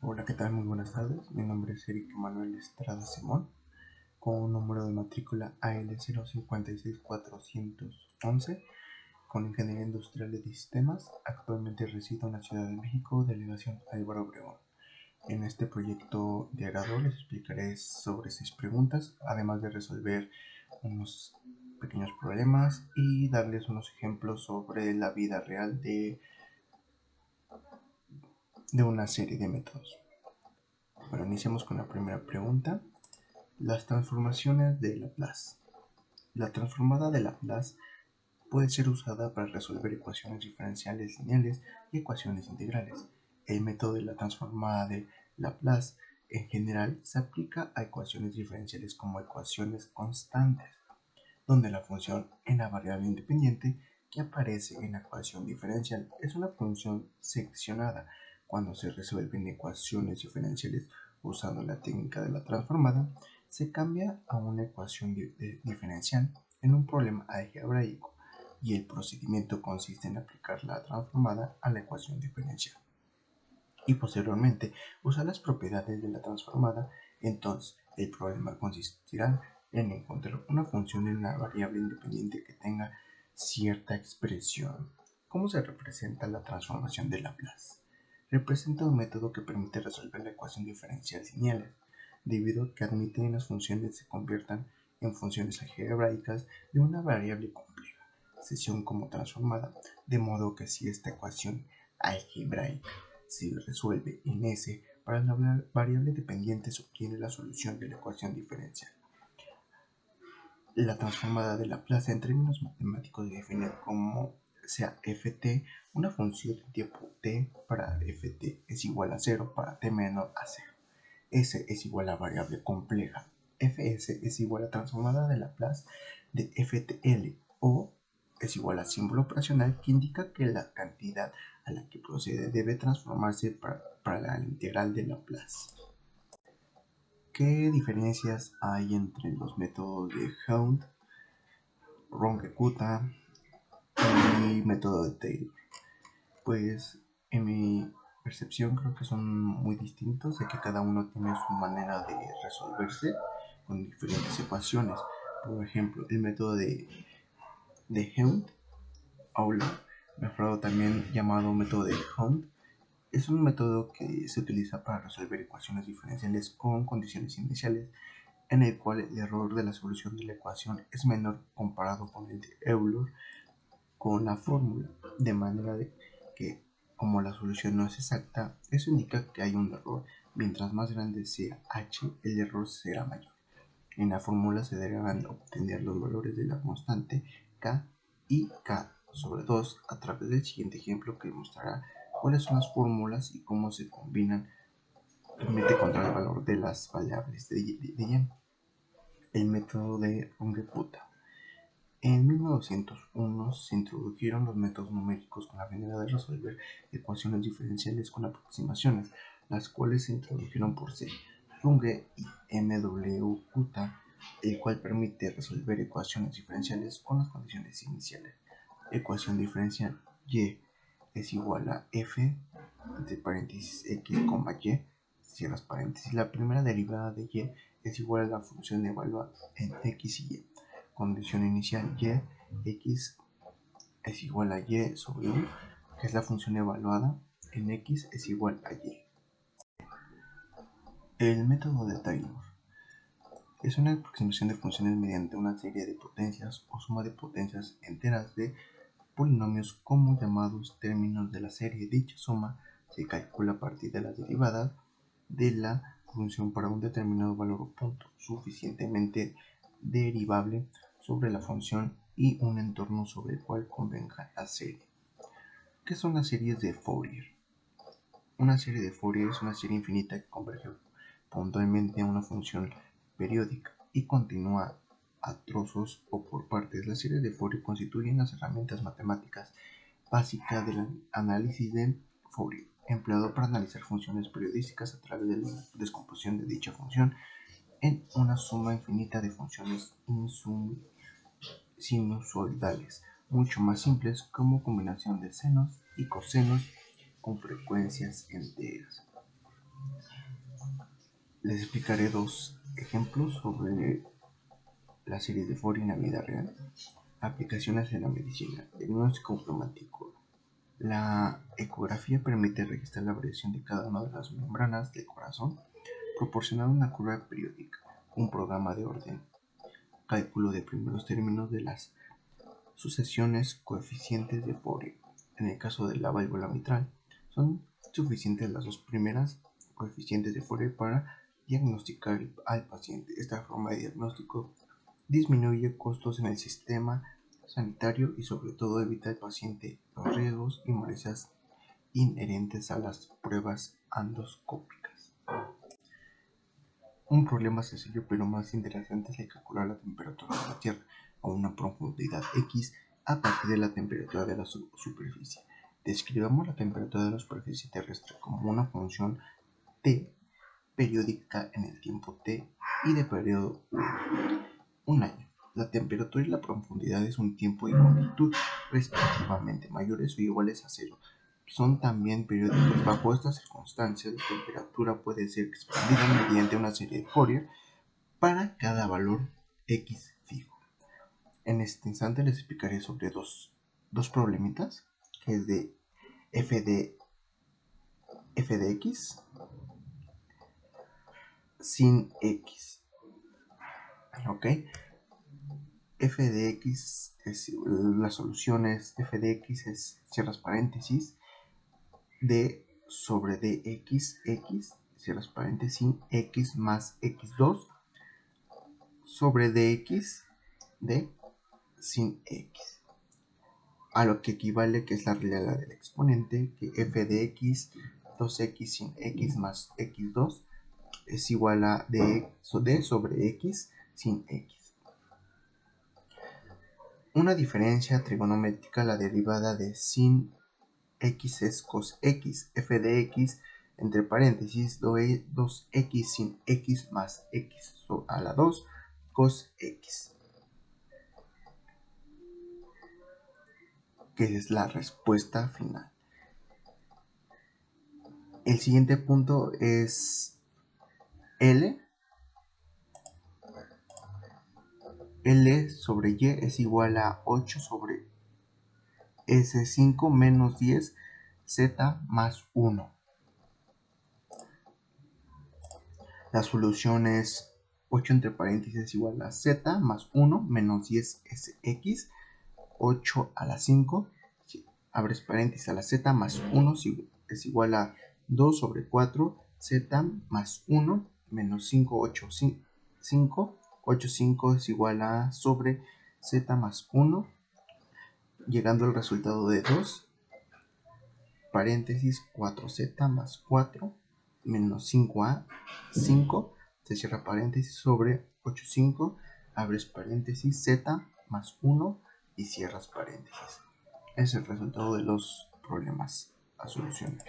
Hola, ¿qué tal? Muy buenas tardes. Mi nombre es Eric Manuel Estrada Simón, con un número de matrícula AL056411, con Ingeniería Industrial de Sistemas. Actualmente resido en la Ciudad de México, delegación Álvaro Obregón. En este proyecto de grado les explicaré sobre 6 preguntas, además de resolver unos pequeños problemas y darles unos ejemplos sobre la vida real de una serie de métodos. Bueno, iniciamos con la primera pregunta. Las transformaciones de Laplace. La transformada de Laplace puede ser usada para resolver ecuaciones diferenciales lineales y ecuaciones integrales. El método de la transformada de Laplace en general se aplica a ecuaciones diferenciales como ecuaciones constantes, donde la función en la variable independiente que aparece en la ecuación diferencial es una función seccionada. Cuando se resuelven ecuaciones diferenciales usando la técnica de la transformada, se cambia a una ecuación diferencial en un problema algebraico, y el procedimiento consiste en aplicar la transformada a la ecuación diferencial y posteriormente usar las propiedades de la transformada. Entonces el problema consistirá en encontrar una función en una variable independiente que tenga cierta expresión. ¿Cómo se representa la transformación de Laplace? Representa un método que permite resolver la ecuación diferencial lineal, debido a que admite que las funciones se conviertan en funciones algebraicas de una variable compleja, sección como transformada, de modo que si esta ecuación algebraica se resuelve en S, para la variable dependiente se obtiene la solución de la ecuación diferencial. La transformada de Laplace en términos matemáticos se define como sea ft una función de tiempo t para ft es igual a 0 para t menor a 0. S es igual a variable compleja. Fs es igual a transformada de Laplace de ftl, o es igual a símbolo operacional que indica que la cantidad a la que procede debe transformarse para la integral de Laplace. ¿Qué diferencias hay entre los métodos de Hund, Runge-Kutta y método de Taylor? Pues en mi percepción creo que son muy distintos, ya que cada uno tiene su manera de resolverse con diferentes ecuaciones. Por ejemplo, el método de Hund, mejorado también llamado método de Hund, es un método que se utiliza para resolver ecuaciones diferenciales con condiciones iniciales, en el cual el error de la solución de la ecuación es menor comparado con el de Euler con la fórmula, de manera de que como la solución no es exacta, eso indica que hay un error. Mientras más grande sea h, el error será mayor. En la fórmula se deberán obtener los valores de la constante k y k sobre 2 a través del siguiente ejemplo, que mostrará cuáles son las fórmulas y cómo se combinan. Permite encontrar el valor de las variables de y. El método de Runge-Kutta. En 1901 se introdujeron los métodos numéricos con la finalidad de resolver ecuaciones diferenciales con aproximaciones, las cuales se introdujeron por C. Runge y M.W. Kutta, el cual permite resolver ecuaciones diferenciales con las condiciones iniciales. Ecuación diferencial: y es igual a f entre paréntesis x, y, cierras paréntesis. La primera derivada de y es igual a la función evaluada en x y y. Condición inicial: y, x es igual a y sobre u, que es la función evaluada en x es igual a y. El método de Taylor es una aproximación de funciones mediante una serie de potencias o suma de potencias enteras de polinomios como llamados términos de la serie. Dicha suma se calcula a partir de las derivadas de la función para un determinado valor o punto suficientemente derivable sobre la función y un entorno sobre el cual convenga la serie. ¿Qué son las series de Fourier? Una serie de Fourier es una serie infinita que converge puntualmente a una función periódica y continúa a trozos o por partes. Las series de Fourier constituyen las herramientas matemáticas básicas del análisis de Fourier, empleado para analizar funciones periodísticas a través de la descomposición de dicha función en una suma infinita de funciones sinusoidales, mucho más simples, como combinación de senos y cosenos con frecuencias enteras. Les explicaré dos ejemplos sobre la serie de Fourier en la vida real. Aplicaciones en la medicina. Diagnóstico automático. La ecografía permite registrar la variación de cada una de las membranas del corazón, proporcionando una curva periódica, un programa de orden, cálculo de primeros términos de las sucesiones coeficientes de Fourier. En el caso de la válvula mitral, son suficientes las dos primeras coeficientes de Fourier para diagnosticar al paciente. Esta forma de diagnóstico disminuye costos en el sistema sanitario y sobre todo evita al paciente los riesgos y molestias inherentes a las pruebas endoscópicas. Un problema sencillo pero más interesante es el calcular la temperatura de la Tierra a una profundidad X a partir de la temperatura de la superficie. Describamos la temperatura de la superficie terrestre como una función T periódica en el tiempo T y de periodo 1 año. La temperatura y la profundidad es un tiempo y longitud respectivamente mayores o iguales a 0. Son también periódicos. Bajo estas circunstancias, la temperatura puede ser expandida mediante una serie de Fourier para cada valor X fijo. En este instante les explicaré sobre dos problemitas, que es de f de x sin x. ¿Ok? F de x es, la solución es f de x es, cierras paréntesis, d sobre dx, x, cierras paréntesis, sin x más x2 sobre dx, d sin x, a lo que equivale, que es la realidad del exponente, que f de x 2x sin x más x2 es igual a d sobre x sin x. Una diferencia trigonométrica, la derivada de sin x es cos x, f de x, entre paréntesis, 2x sin x más x a la 2 cos x, que es la respuesta final. El siguiente punto es L sobre y es igual a 8 sobre S5 menos 10 Z más 1. La solución es 8 entre paréntesis igual a Z más 1 menos 10 SX, 8 a la 5, abres paréntesis, a la Z más 1 es igual a 2 sobre 4 Z más 1 menos 5, 8, 5, 8, 5 es igual a sobre Z más 1, llegando al resultado de 2, paréntesis 4Z más 4 menos 5A, 5, se cierra paréntesis sobre 8, 5, abres paréntesis Z más 1 y cierras paréntesis. Es el resultado de los problemas a solucionar.